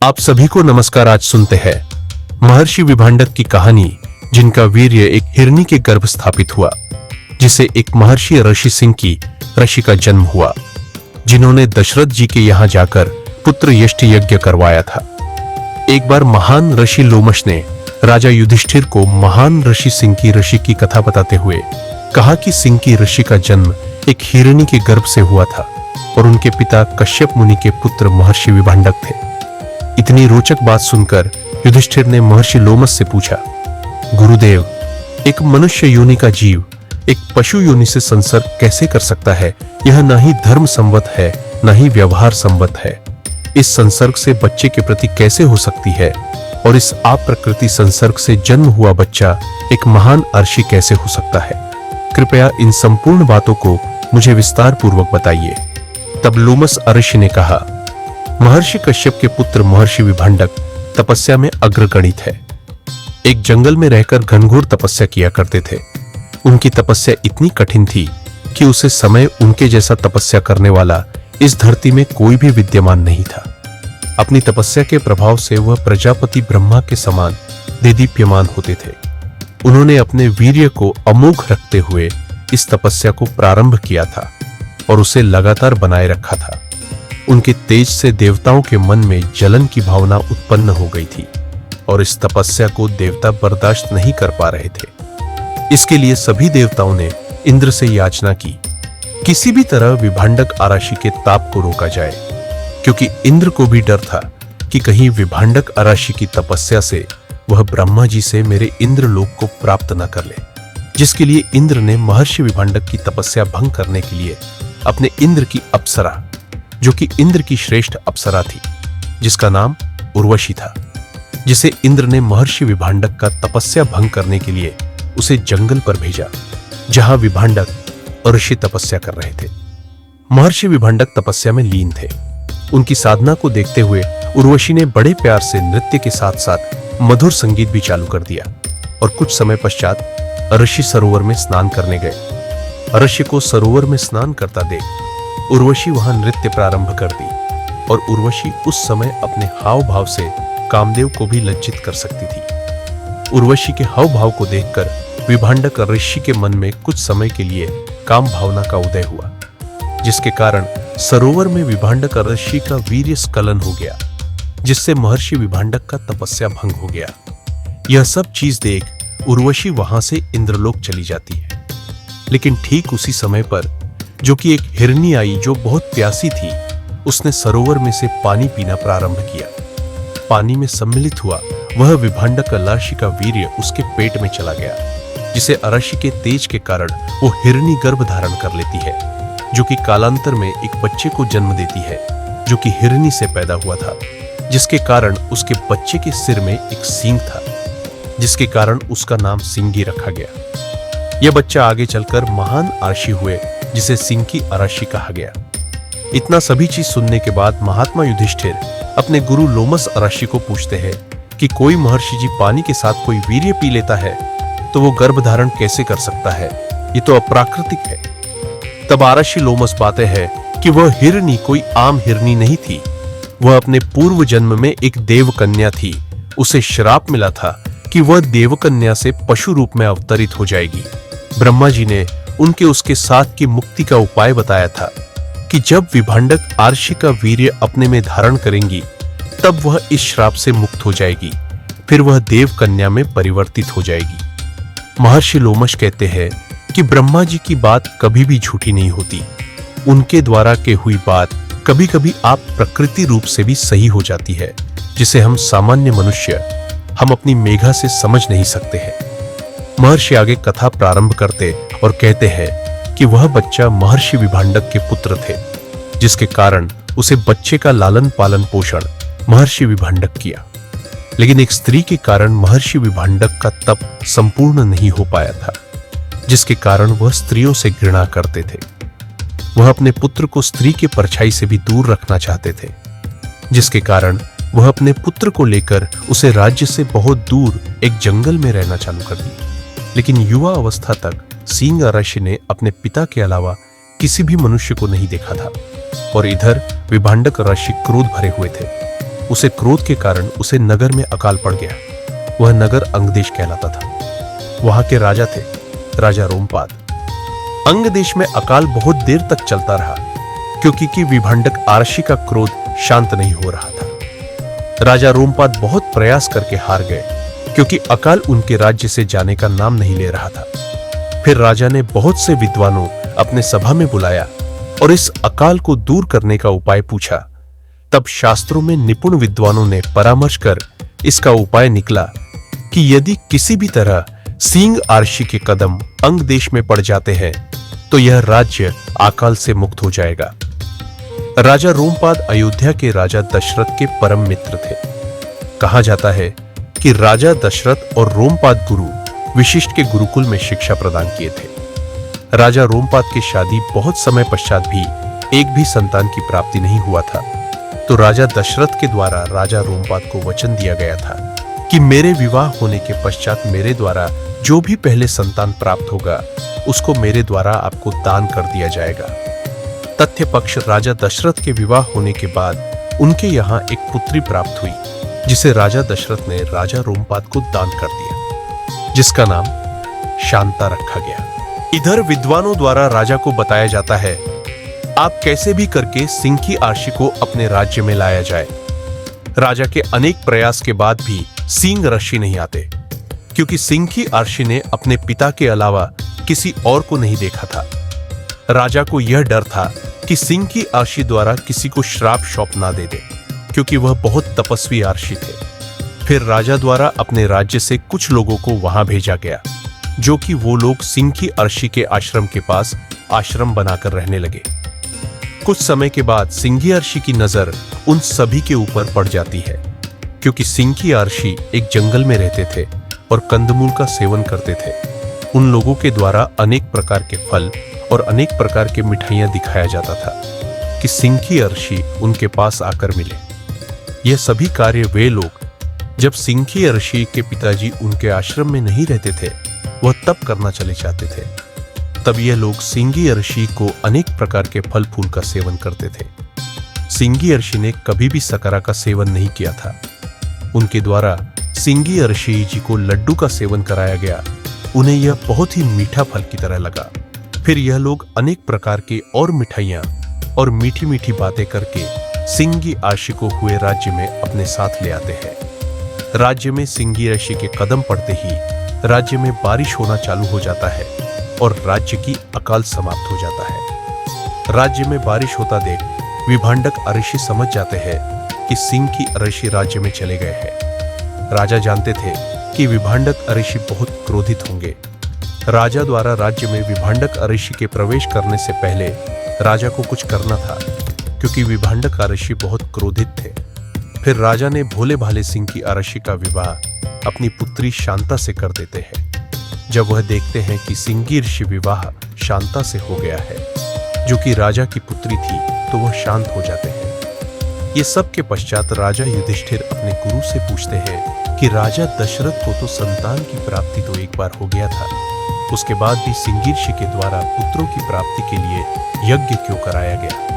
आप सभी को नमस्कार। आज सुनते हैं महर्षि विभांडक की कहानी, जिनका वीर्य एक हिरनी के गर्भ स्थापित हुआ, जिसे एक महर्षि ऋषि सिंह की ऋषि का जन्म हुआ, जिन्होंने दशरथ जी के यहां जाकर पुत्र यष्टि यज्ञ करवाया था। एक बार महान ऋषि लोमश ने राजा युधिष्ठिर को महान ऋषि सिंह की कथा बताते हुए कहा कि सिंह की ऋषि का जन्म एक हिरनी के गर्भ से हुआ था और उनके पिता कश्यप मुनि के पुत्र महर्षि विभांडक थे। इतनी रोचक बात सुनकर युधिष्ठिर ने महर्षि लोमश से पूछा, गुरुदेव, एक मनुष्य योनि का जीव एक पशु योनि से संसर्ग कैसे कर सकता है? यह न ही धर्म संबद्ध है, न ही व्यवहार संबद्ध है। इस संसर्ग से बच्चे के प्रति कैसे हो सकती है? और इस अप्रकृति संसर्ग से जन्म हुआ बच्चा एक महान अर्षि कैसे हो सकता है? कृपया इन संपूर्ण बातों को मुझे विस्तार पूर्वक बताइए। तब लोमश ऋषि ने कहा, महर्षि कश्यप के पुत्र महर्षि विभांडक तपस्या में अग्रगणित है। एक जंगल में रहकर घनघोर तपस्या किया करते थे। उनकी तपस्या इतनी कठिन थी कि उसे समय उनके जैसा तपस्या करने वाला इस धरती में कोई भी विद्यमान नहीं था। अपनी तपस्या के प्रभाव से वह प्रजापति ब्रह्मा के समान देदीप्यमान होते थे। उन्होंने अपने वीर्य को अमोघ रखते हुए इस तपस्या को प्रारंभ किया था और उसे लगातार बनाए रखा था। उनके तेज से देवताओं के मन में जलन की भावना उत्पन्न हो गई थी और इस तपस्या को देवता बर्दाश्त नहीं कर पा रहे थे। इसके लिए सभी देवताओं ने इंद्र से याचना की, किसी भी तरह विभांडक आराशी के ताप को रोका जाए, क्योंकि इंद्र को भी डर था कि कहीं विभांडक आराशी की तपस्या से वह ब्रह्मा जी से मेरे इंद्रलोक को प्राप्त न कर ले। जिसके लिए इंद्र ने महर्षि विभांडक की तपस्या भंग करने के लिए अपने इंद्र की अप्सरा, जो कि इंद्र की श्रेष्ठ अप्सरा थी, जिसका नाम उर्वशी था, जिसे इंद्र ने महर्षि विभांडक का तपस्या भंग करने के लिए उसे जंगल पर भेजा, जहां विभांडक ऋषि तपस्या कर रहे थे। महर्षि विभांडक तपस्या में लीन थे। उनकी साधना को देखते हुए उर्वशी ने बड़े प्यार से नृत्य के साथ साथ मधुर संगीत भी चालू कर दिया और कुछ समय पश्चात ऋषि सरोवर में स्नान करने गए। ऋषि को सरोवर में स्नान करता देख उर्वशी वहां नृत्य प्रारंभ कर दी और उर्वशी उस समय अपने हाव भाव से कामदेव को भी लज्जित कर सकती थी। उर्वशी के हाव भाव को देखकर विभांडक ऋषि के मन में कुछ समय के लिए काम भावना का उदय हुआ, जिसके कारण सरोवर में विभांडक ऋषि का वीर्य स्खलन हो गया, जिससे महर्षि विभांडक का तपस्या भंग हो गया। यह सब चीज देख उर्वशी वहां से इंद्रलोक चली जाती है। लेकिन ठीक उसी समय पर जो कि एक हिरनी आई जो बहुत प्यासी थी, उसने सरोवर में से पानी पीना प्रारंभ किया। पानी में सम्मिलित हुआ वह विभांडक अराशी का वीर्य उसके पेट में चला गया, जिसे अराशी के तेज के कारण वो हिरनी गर्भ धारण कर लेती है, जो कि कालांतर में एक बच्चे को जन्म देती है, जो कि हिरनी से पैदा हुआ था, जिसके कारण उसके बच्चे के सिर में एक सींग था, जिसके कारण उसका नाम सिंगी रखा गया। यह बच्चा आगे चलकर महान अर्षि हुए, जिसे सिंह की अराशी कहा गया। इतना सभी चीज सुनने के बाद महात्मा युधिष्ठिर अपने गुरु लोमश ऋषि को पूछते हैं कि कोई महर्षि जी पानी के साथ कोई वीर्य पी लेता है तो वो गर्भ धारण कैसे कर सकता है? ये तो अप्राकृतिक है। तब ऋषि लोमश बातें हैं कि वह हिरनी कोई आम हिरनी नहीं थी। वह अपने पूर्व जन्म में एक देव कन्या थी। उसे श्राप मिला था कि वह देव कन्या से पशु रूप में अवतरित हो जाएगी। ब्रह्मा जी ने उनके उसके साथ की मुक्ति का उपाय बताया था कि जब विभांडक आर्षि का वीर्य अपने में धारण करेंगी, तब वह इस श्राप से मुक्त हो जाएगी, फिर वह देव कन्या में परिवर्तित हो जाएगी। महर्षि लोमश कहते हैं कि ब्रह्मा जी की बात कभी भी झूठी नहीं होती। उनके द्वारा के हुई बात कभी कभी आप प्रकृति रूप से भी सही हो जाती है, जिसे हम सामान्य मनुष्य हम अपनी मेघा से समझ नहीं सकते हैं। महर्षि आगे कथा प्रारंभ करते और कहते हैं कि वह बच्चा महर्षि विभांडक के पुत्र थे, जिसके कारण उसे बच्चे का लालन पालन पोषण महर्षि विभांडक किया। लेकिन एक स्त्री के कारण महर्षि विभांडक का तप संपूर्ण नहीं हो पाया था, जिसके कारण वह स्त्रियों से घृणा करते थे। वह अपने पुत्र को स्त्री के परछाई से भी दूर रखना चाहते थे, जिसके कारण वह अपने पुत्र को लेकर उसे राज्य से बहुत दूर एक जंगल में रहना चालू कर दिया। लेकिन युवा अवस्था तक सिंह ऋषि ने अपने पिता के अलावा किसी भी मनुष्य को नहीं देखा था और इधर विभांडक ऋषि क्रोध भरे हुए थे। उसे क्रोध के कारण उसे नगर में अकाल पड़ गया। वह नगर अंगदेश कहलाता था। वहां के राजा थे राजा रोमपाद। अंग देश में अकाल बहुत देर तक चलता रहा क्योंकि विभांडक आरशी का क्रोध शांत नहीं हो रहा था। राजा रोमपाद बहुत प्रयास करके हार गए क्योंकि अकाल उनके राज्य से जाने का नाम नहीं ले रहा था। फिर राजा ने बहुत से विद्वानों अपने सभा में बुलाया और इस अकाल को दूर करने का उपाय पूछा। तब शास्त्रों में निपुण विद्वानों ने परामर्श कर इसका उपाय निकला कि यदि किसी भी तरह सींग आरशी के कदम अंग देश में पड़ जाते हैं तो यह राज्य अकाल से मुक्त हो जाएगा। राजा रोमपाद अयोध्या के राजा दशरथ के परम मित्र थे। कहा जाता है कि राजा दशरथ और रोमपाद गुरु वशिष्ठ के गुरुकुल में शिक्षा प्रदान किए थे। राजा रोमपाद की शादी बहुत समय पश्चात भी एक भी संतान की प्राप्ति नहीं हुआ था, तो राजा दशरथ के द्वारा राजा रोमपाद को वचन दिया गया था कि मेरे विवाह होने के पश्चात मेरे द्वारा जो भी पहले संतान प्राप्त होगा उसको मेरे द्वारा आपको दान कर दिया जाएगा। तथ्य पक्ष राजा दशरथ के विवाह होने के बाद उनके यहाँ एक पुत्री प्राप्त हुई जिसे राजा दशरथ ने राजा रोमपाद को दान कर दिया, जिसका नाम शांता रखा गया। इधर विद्वानों द्वारा राजा को बताया जाता है आप कैसे भी करके सिंह की आरशी को अपने राज्य में लाया जाए। राजा के अनेक प्रयास के बाद भी सिंह ऋषि नहीं आते क्योंकि सिंह की आरशी ने अपने पिता के अलावा किसी और को नहीं देखा था। राजा को यह डर था कि सिंह की आरशी द्वारा किसी को श्राप शौप ना दे दे क्योंकि वह बहुत तपस्वी आरशी थे। फिर राजा द्वारा अपने राज्य से कुछ लोगों को वहां भेजा गया जो कि वो लोग सिंह की आरशी के आश्रम के पास आश्रम बनाकर रहने लगे। कुछ समय के बाद सिंह आरशी की नजर उन सभी के ऊपर पड़ जाती है क्योंकि सिंह की आरशी एक जंगल में रहते थे और कंदमूल का सेवन करते थे। उन लोगों के द्वारा अनेक प्रकार के फल और अनेक प्रकार के मिठाइयां दिखाया जाता था कि सिंह की आरशी उनके पास आकर मिले। यह सभी कार्य वे लोग जब सिंह की आरशी के पिताजी उनके आश्रम में नहीं रहते थे वह तब करना चले जाते थे। तब यह लोग सिंगी ऋषि को अनेक प्रकार के फल फूल का सेवन करते थे। सिंगी ऋषि ने कभी भी सकरा का सेवन नहीं किया था। उनके द्वारा सिंगी ऋषि जी को लड्डू का सेवन कराया गया। उन्हें यह बहुत ही मीठा फल की तरह लगा। फिर यह लोग अनेक प्रकार के और मिठाइयां और मीठी मीठी बातें करके सिंगी आरशी को हुए राज्य में अपने साथ ले आते हैं। राज्य में सिंगी ऋषि के कदम पड़ते ही राज्य में बारिश होना चालू हो जाता है और राज्य की अकाल समाप्त हो जाता है। राज्य में बारिश होता देख विभांडक ऋषि समझ जाते हैं कि सिंह की ऋषि राज्य में चले गए हैं। राजा जानते थे कि विभांडक ऋषि बहुत क्रोधित होंगे। राजा द्वारा राज्य में विभांडक ऋषि के प्रवेश करने से पहले राजा को कुछ करना था क्योंकि विभांडक ऋषि बहुत क्रोधित थे। फिर राजा ने भोले भाले सिंह की ऋषि का विवाह अपनी पुत्री शांता से कर देते हैं। जब वह देखते हैं कि सिंगी ऋषि विवाह शांता से हो गया है जो कि राजा की पुत्री थी तो वह शांत हो जाते हैं। ये सब के पश्चात राजा युधिष्ठिर अपने गुरु से पूछते हैं कि राजा दशरथ को तो संतान की प्राप्ति तो एक बार हो गया था, उसके बाद भी सिंगी ऋषि के द्वारा पुत्रों की प्राप्ति के लिए यज्ञ क्यों कराया गया।